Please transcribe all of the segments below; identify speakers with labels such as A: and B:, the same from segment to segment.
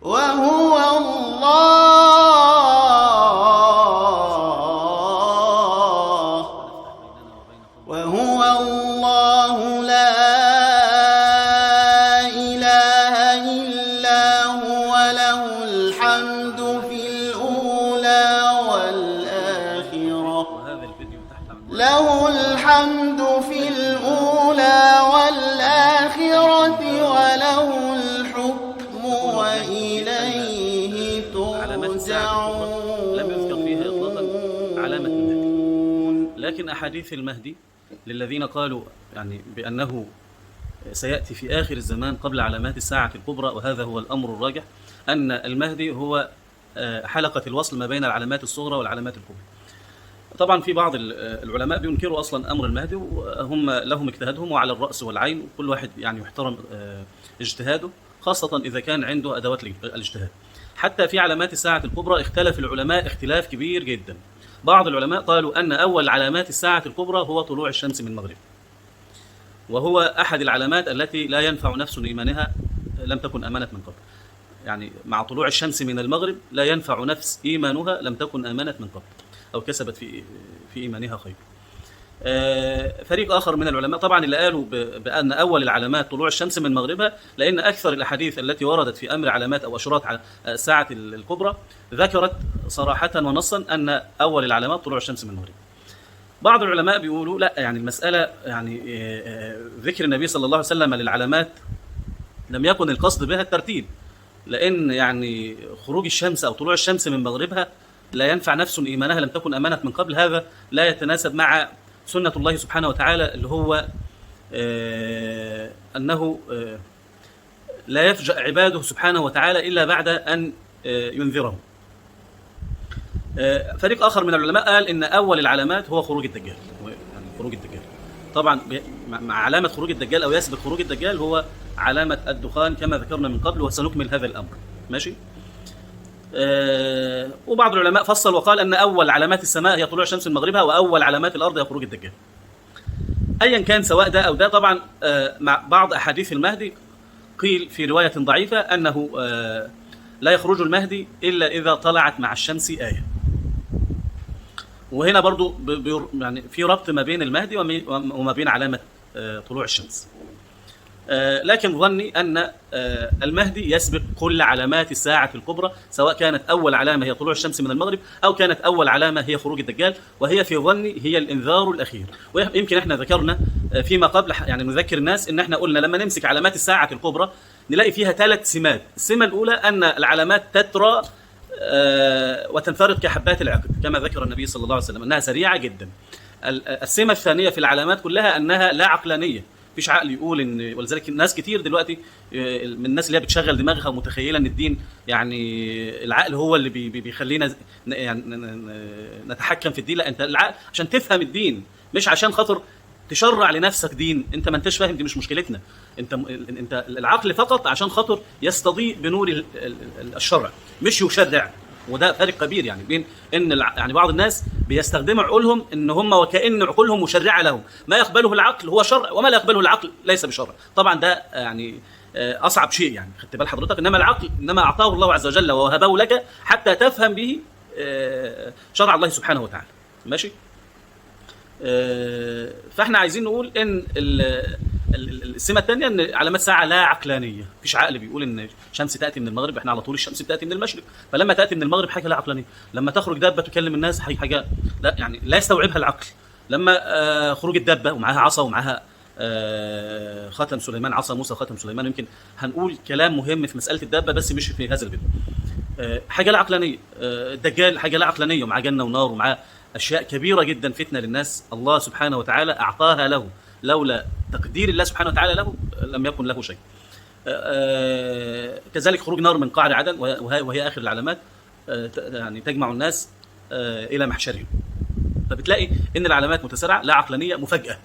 A: وهو الله لا إله إلا هو له الحمد في الأولى والآخرة له الحمد في الأولى والآخرة وله الحكم وإليه ترجعون.
B: لم يذكر فيها إطلاقا علامة المهدي، لكن أحاديث المهدي للذين قالوا يعني بأنه سيأتي في آخر الزمان قبل علامات الساعة الكبرى، وهذا هو الأمر الراجح، أن المهدي هو حلقة الوصل ما بين العلامات الصغرى والعلامات الكبرى. طبعا في بعض العلماء بينكروا أصلا أمر المهدي، وهم لهم اجتهادهم وعلى الرأس والعين، وكل واحد يعني يحترم اجتهاده، خاصة إذا كان عنده أدوات الاجتهاد. حتى في علامات الساعة الكبرى اختلف العلماء اختلاف كبير جدا. بعض العلماء قالوا أن أول علامات الساعة الكبرى هو طلوع الشمس من المغرب، وهو أحد العلامات التي لا ينفع نفس إيمانها لم تكن آمنت من قبل. يعني مع طلوع الشمس من المغرب لا ينفع نفس إيمانها لم تكن آمنت من قبل أو كسبت في إيمانها خير. فريق آخر من العلماء طبعا اللي قالوا بأن أول العلامات طلوع الشمس من مغربها، لأن أكثر الأحاديث التي وردت في أمر علامات أو أشراط الساعة الكبرى ذكرت صراحة ونصا أن أول العلامات طلوع الشمس من المغرب. بعض العلماء بيقولوا لا، يعني المسألة يعني ذكر النبي صلى الله عليه وسلم للعلامات لم يكن القصد بها الترتيب، لأن يعني خروج الشمس أو طلوع الشمس من مغربها لا ينفع نفس إيمانها لم تكن آمنت من قبل. هذا لا يتناسب مع سنة الله سبحانه وتعالى، اللي هو أنه لا يفجأ عباده سبحانه وتعالى إلا بعد أن ينذرهم. فريق آخر من العلماء قال إن أول العلامات هو خروج الدجال، يعني خروج الدجال طبعا مع علامة خروج الدجال أو يسبق خروج الدجال هو علامة الدخان كما ذكرنا من قبل، وسنكمل هذا الأمر ماشي. وبعض العلماء فصل وقال أن أول علامات السماء هي طلوع الشمس من مغربها، وأول علامات الأرض هي خروج الدجال. أيا كان سواء ده أو ده، طبعا مع بعض أحاديث المهدي قيل في رواية ضعيفة أنه لا يخرج المهدي إلا إذا طلعت مع الشمس آية. وهنا برضو يعني في ربط ما بين المهدي وما بين علامة طلوع الشمس. لكن ظني أن المهدي يسبق كل علامات الساعة الكبرى، سواء كانت أول علامة هي طلوع الشمس من المغرب أو كانت أول علامة هي خروج الدجال، وهي في ظني هي الإنذار الأخير. ويمكن إحنا ذكرنا فيما قبل، يعني نذكر الناس إن إحنا قلنا لما نمسك علامات الساعة الكبرى نلاقي فيها 3 سمات. السمة الأولى أن العلامات تترى وتنفرد كحبات العقد كما ذكر النبي صلى الله عليه وسلم، أنها سريعة جدا. السمة الثانية في العلامات كلها أنها لا عقلانية، مفيش عقل يقول ان، ولذلك الناس كتير دلوقتي من الناس اللي هي بتشغل دماغها ومتخيله ان الدين يعني العقل هو اللي بيخلينا يعني نتحكم في الدين. لا، انت العقل عشان تفهم الدين، مش عشان خاطر تشرع لنفسك دين. انت ما انتش فاهم، دي مش مشكلتنا. انت العقل فقط عشان خاطر يستضيء بنور الشرع مش يشرع. وده فرق كبير يعني بين ان يعني بعض الناس بيستخدموا عقولهم ان هم وكأن عقولهم مشرعه لهم، ما يقبله العقل هو شرع وما لا يقبله العقل ليس بشرع. طبعا ده يعني اصعب شيء، يعني خدت بال حضرتك. انما العقل انما اعطاه الله عز وجل ووهبه لك حتى تفهم به شرع الله سبحانه وتعالى ماشي. فاحنا عايزين نقول ان السمه الثانيه ان علامات ساعه لا عقلانيه، مفيش عقل بيقول ان الشمس تاتي من المغرب، احنا على طول الشمس بتاتي من المشرق، فلما تاتي من المغرب حاجه لا عقلانيه. لما تخرج دابه تكلم الناس حاجه لا، يعني لا يستوعبها العقل. لما خروج الدابه ومعها عصا ومعها خاتم سليمان، عصا موسى خاتم سليمان، يمكن هنقول كلام مهم في مساله الدابه بس مش في هذا الفيديو. حاجه لا عقلانيه. الدجال حاجه لا عقلانيه، ومعاه جنه ونار ومعاه اشياء كبيره جدا فتنه للناس الله سبحانه وتعالى اعطاها له، لولا تقدير الله سبحانه وتعالى له لم يكن له شيء. كذلك خروج نار من قعر عدن، وهي آخر العلامات، يعني تجمع الناس إلى محشرهم. فبتلاقي إن العلامات متسارعة لا عقلانية، مفاجأة.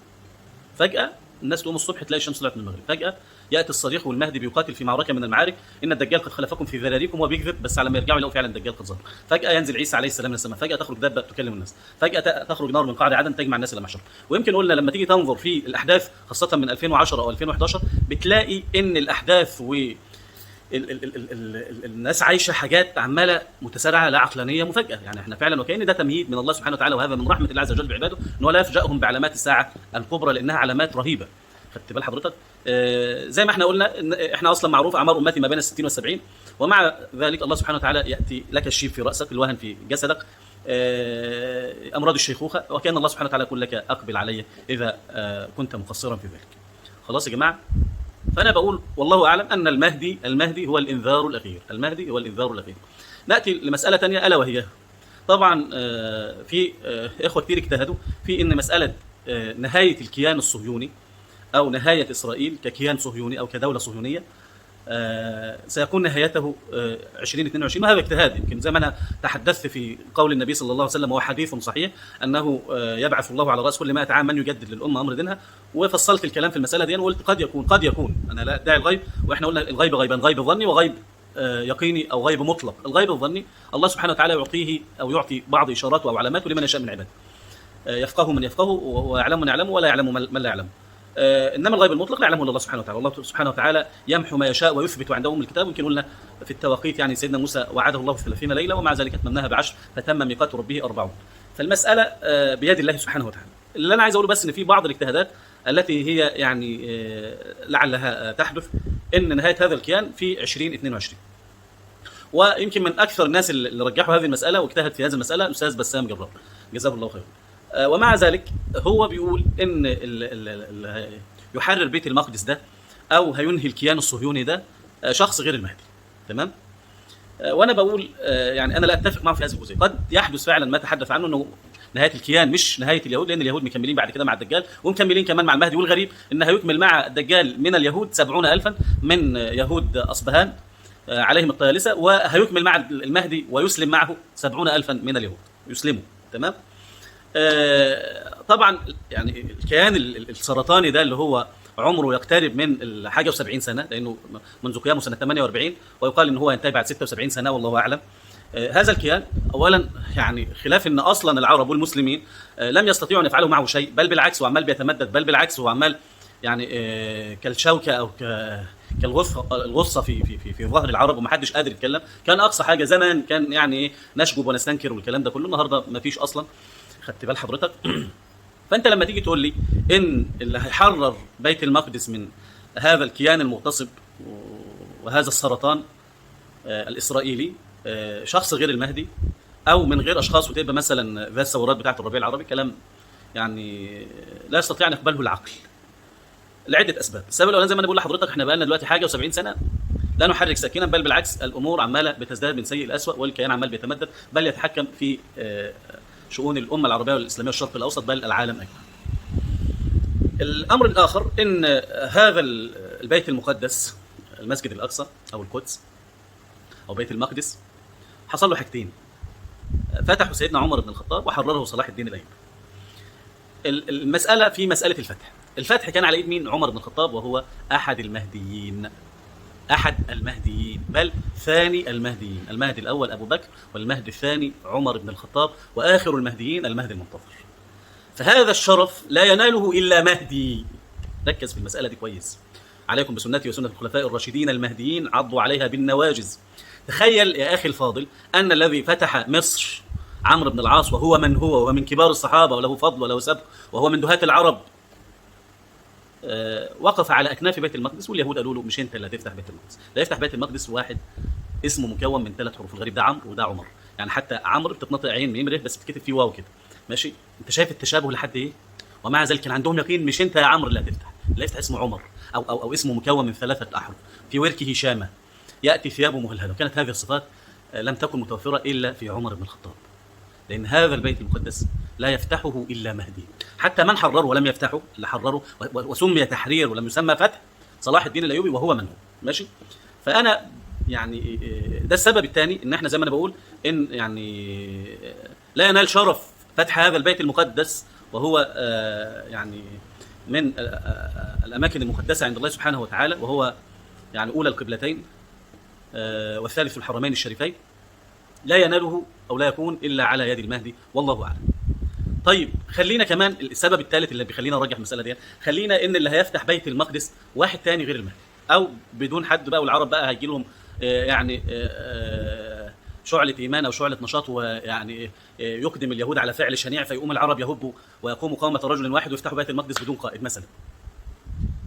B: فجأة الناس تقوم الصبح تلاقي الشمس طلعت من المغرب، فجأة يأتي الصريخ والمهدي بيقاتل في معركة من المعارك، إن الدجال قد خلفكم في ذراريكم، وبيكذب بس على ما يرجعوا يلاقوا فعلا الدجال قد ظهر. فجأة ينزل عيسى عليه السلام من السماء، فجأة تخرج دابة تكلم الناس، فجأة تخرج نار من قعر عدن تجمع الناس إلى محشر. ويمكن قلنا لما تيجي تنظر في الأحداث خاصة من 2010 أو 2011 بتلاقي إن الأحداث الناس عايشه حاجات عماله متسارعه لا عقلانيه مفاجاه، يعني احنا فعلا وكأن ده تمهيد من الله سبحانه وتعالى، وهذا من رحمه الله عز وجل بعباده ان هو لا يفجأهم بعلامات الساعه الكبرى لانها علامات رهيبه. خدت بال حضرتك؟ زي ما احنا قلنا إن احنا اصلا معروف اعمار امتي ما بين ال60 وال70، ومع ذلك الله سبحانه وتعالى ياتي لك الشيب في راسك، الوهن في جسدك، امراض الشيخوخه، وكان الله سبحانه وتعالى يقول لك اقبل علي اذا كنت مقصرا في ذلك. خلاص يا جماعه؟ فانا بقول والله اعلم ان المهدي هو الانذار الاخير، المهدي هو الانذار الاخير. ناتي لمساله ثانيه الا وهي طبعا في اخوه كثير اجتهدوا في ان مساله نهايه الكيان الصهيوني او نهايه اسرائيل ككيان صهيوني او كدوله صهيونيه سيكون نهايته 2022، وهذا اجتهاد. يمكن زي ما انا تحدثت في قول النبي صلى الله عليه وسلم وهو حديث صحيح انه يبعث الله على راس كل 100 عام من يجدد للامه امر دينها، وفصلت الكلام في المساله دي وقلت قد يكون انا لا ادعي الغيب، واحنا قلنا الغيب غيبان، غيب ظني وغيب يقيني او غيب مطلق. الغيب الظني الله سبحانه وتعالى يعطيه او يعطي بعض اشاراته او علاماته لمن يشاء من عباده، يفقه من يفقه ويعلم من يعلمه ولا يعلم من لا يعلمه. انما الغيب المطلق لا يعلمه الا الله سبحانه وتعالى، الله سبحانه وتعالى يمحو ما يشاء ويثبت عنده من الكتاب. يمكن قلنا في التواقيت يعني سيدنا موسى وعده الله في 30 ليله ومع ذلك اتممناها ب10 فتم ميقات ربه 40. فالمساله بيد الله سبحانه وتعالى. اللي انا عايز اقوله بس ان في بعض الاجتهادات التي هي يعني لعلها تحدث ان نهايه هذا الكيان في 2022. ويمكن من اكثر الناس اللي رجحوا هذه المساله واجتهد في هذه المساله الاستاذ بسام جرار جزاه الله خيرا. ومع ذلك هو بيقول ان يحرر بيت المقدس ده او هينهي الكيان الصهيوني ده شخص غير المهدي. تمام؟ وانا بقول يعني انا لا اتفق معه في هذه الجزئيه. قد يحدث فعلا ما تحدث عنه انه نهايه الكيان مش نهايه اليهود، لان اليهود مكملين بعد كده مع الدجال ومكملين كمان مع المهدي، والغريب ان هيكمل مع الدجال من اليهود 70,000 من يهود اصبهان عليهم الطيالسه، وهيكمل مع المهدي ويسلم معه 70,000 من اليهود يسلموا. تمام؟ طبعا يعني الكيان السرطاني ده اللي هو عمره يقترب من الحاجه و70 سنه، لانه منذ قيامه سنه 48 ويقال ان هو ينتهي بعد 76 سنه والله اعلم. هذا الكيان اولا يعني خلاف ان اصلا العرب والمسلمين لم يستطيعوا ان يفعلوا معه شيء، بل بالعكس وعمال بيتمدد، بل بالعكس هو عمال يعني كالشوكه او كالغصه في ظهر العرب ومحدش قادر يتكلم. كان اقصى حاجه زمان كان يعني نشجب ونستنكر والكلام ده كله، النهارده ما فيش اصلا. خدت بال حضرتك؟ فانت لما تيجي تقول لي ان اللي هيحرر بيت المقدس من هذا الكيان المغتصب وهذا السرطان الاسرائيلي شخص غير المهدي او من غير اشخاص، وتبقى مثلا ذات الثورات بتاعه الربيع العربي، كلام يعني لا يستطيع ان يقبله العقل لعده اسباب. السبب الاولاني زي ما انا بقول لحضرتك احنا بقى لنا دلوقتي حاجه و70 سنه لا نحرك ساكنا، بل بالعكس الامور عماله بتزداد من سيء لاسوء، والكيان عمال بيتمدد بل يتحكم في شؤون الامه العربيه والاسلاميه والشرق الاوسط بل العالم اجمع. الامر الاخر ان هذا البيت المقدس المسجد الاقصى او القدس او بيت المقدس حصل له حاجتين: فتحوا سيدنا عمر بن الخطاب وحرره صلاح الدين الايوبي. المساله في مساله الفتح كان على ايد مين؟ عمر بن الخطاب، وهو احد المهديين، بل ثاني المهديين. المهدي الاول ابو بكر والمهدي الثاني عمر بن الخطاب، واخر المهديين المهدي المنتظر. فهذا الشرف لا يناله الا مهدي. ركز في المساله دي كويس. عليكم بسنتي وسنه الخلفاء الراشدين المهديين، عضوا عليها بالنواجذ. تخيل يا اخي الفاضل ان الذي فتح مصر عمرو بن العاص، وهو من هو، وهو من كبار الصحابه وله فضل وله سبق، وهو من دهاة العرب، وقف على اكناف بيت المقدس، واليهود قالوا له مش انت اللي هتفتح بيت المقدس، لا يفتح بيت المقدس واحد اسمه مكون من 3 حروف. الغريب ده عمرو وده عمر، يعني حتى عمرو بتتنطق عين ميم ر بس بتكتب فيه واو كده. ماشي؟ انت شايف التشابه لحد ايه؟ ومع ذلك كان عندهم يقين مش انت يا عمرو اللي هتفتح، اللي يفتح اسمه عمر او اسمه مكون من 3 احرف، في وركه شامه، ياتي ثيابه مهلهله. وكانت هذه الصفات لم تكن متوفره الا في عمر بن الخطاب، لأن هذا البيت المقدس لا يفتحه إلا مهدي. حتى من حرره ولم يفتحه، اللي حرره وسمي تحرير ولم يسمى فتح، صلاح الدين الأيوبي، وهو من هو. ماشي؟ فأنا يعني ده السبب الثاني ان احنا زي ما انا بقول ان يعني لا ينال شرف فتح هذا البيت المقدس، وهو يعني من الاماكن المقدسه عند الله سبحانه وتعالى، وهو يعني اولى القبلتين والثالث الحرمين الشريفين، لا يناله او لا يكون الا على يد المهدي، والله اعلم. طيب خلينا كمان السبب الثالث اللي بيخلينا نرجح المساله دي، خلينا ان اللي هيفتح بيت المقدس واحد ثاني غير المهدي. او بدون حد بقى، والعرب بقى هيجي لهم يعني شعلة إيمان أو شعلة نشاط، ويعني يقدم اليهود على فعل شنيع، فيقوم العرب يهبوا ويقوموا قومة رجل واحد ويفتحوا بيت المقدس بدون قائد مثلا.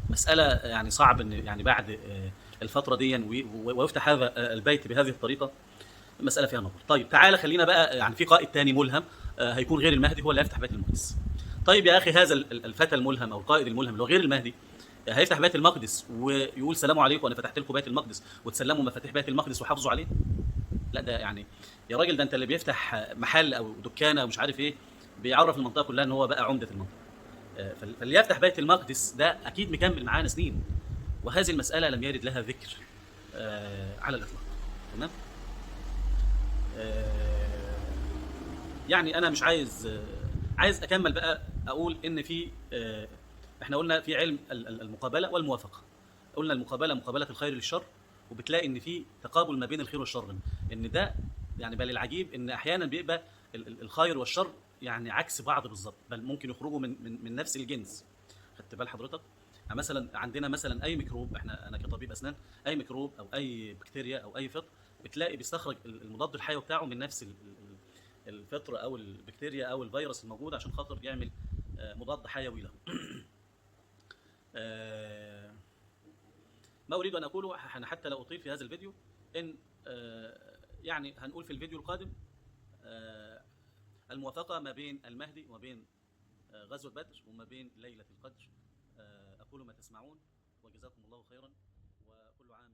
B: مسألة يعني صعب إن يعني بعد الفترة دي ويفتح هذا البيت بهذه الطريقة، مسألة فيها نظر. طيب تعالى خلينا بقى يعني في قائد تاني ملهم هيكون غير المهدي هو اللي هيفتح بيت المقدس. طيب يا أخي، هذا الفتى الملهم أو القائد الملهم اللي هو غير المهدي هيفتح بيت المقدس ويقول سلام عليكم أنا فتحت لكم بيت المقدس وتسلموا مفاتيح بيت المقدس وحافظوا عليه؟ لا، ده يعني يا راجل، ده انت اللي بيفتح محل او دكانه او مش عارف ايه بيعرف المنطقه كلها ان هو بقى عمده المنطقه. فاللي يفتح بيت المقدس ده اكيد مكمل معانا سنين، وهذه المساله لم يرد لها ذكر على الاطلاق. تمام. يعني انا مش عايز اكمل بقى اقول ان في احنا قلنا في علم المقابله والموافقه. قلنا المقابله مقابله الخير للشر، وبتلاقي ان في تقابل ما بين الخير والشر، ان ده يعني بل العجيب ان احيانا بيبقى الخير والشر يعني عكس بعض بالظبط، بل ممكن يخرجوا من نفس الجنس. خدت بال حضرتك؟ يعني مثلا عندنا مثلا اي ميكروب، انا كطبيب اسنان، اي ميكروب او اي بكتيريا او اي فطر بتلاقي بيستخرج المضاد الحيوي بتاعه من نفس الفطر او البكتيريا او الفيروس الموجود عشان خاطر يعمل مضاد حيوي له. ما اريد ان اقوله حتى لا اطيل في هذا الفيديو، ان يعني هنقول في الفيديو القادم الموافقه ما بين المهدي وما بين غزوه بدر وما بين ليله القدر. اقول ما تسمعون، وجزاكم الله خيرا، وكل عام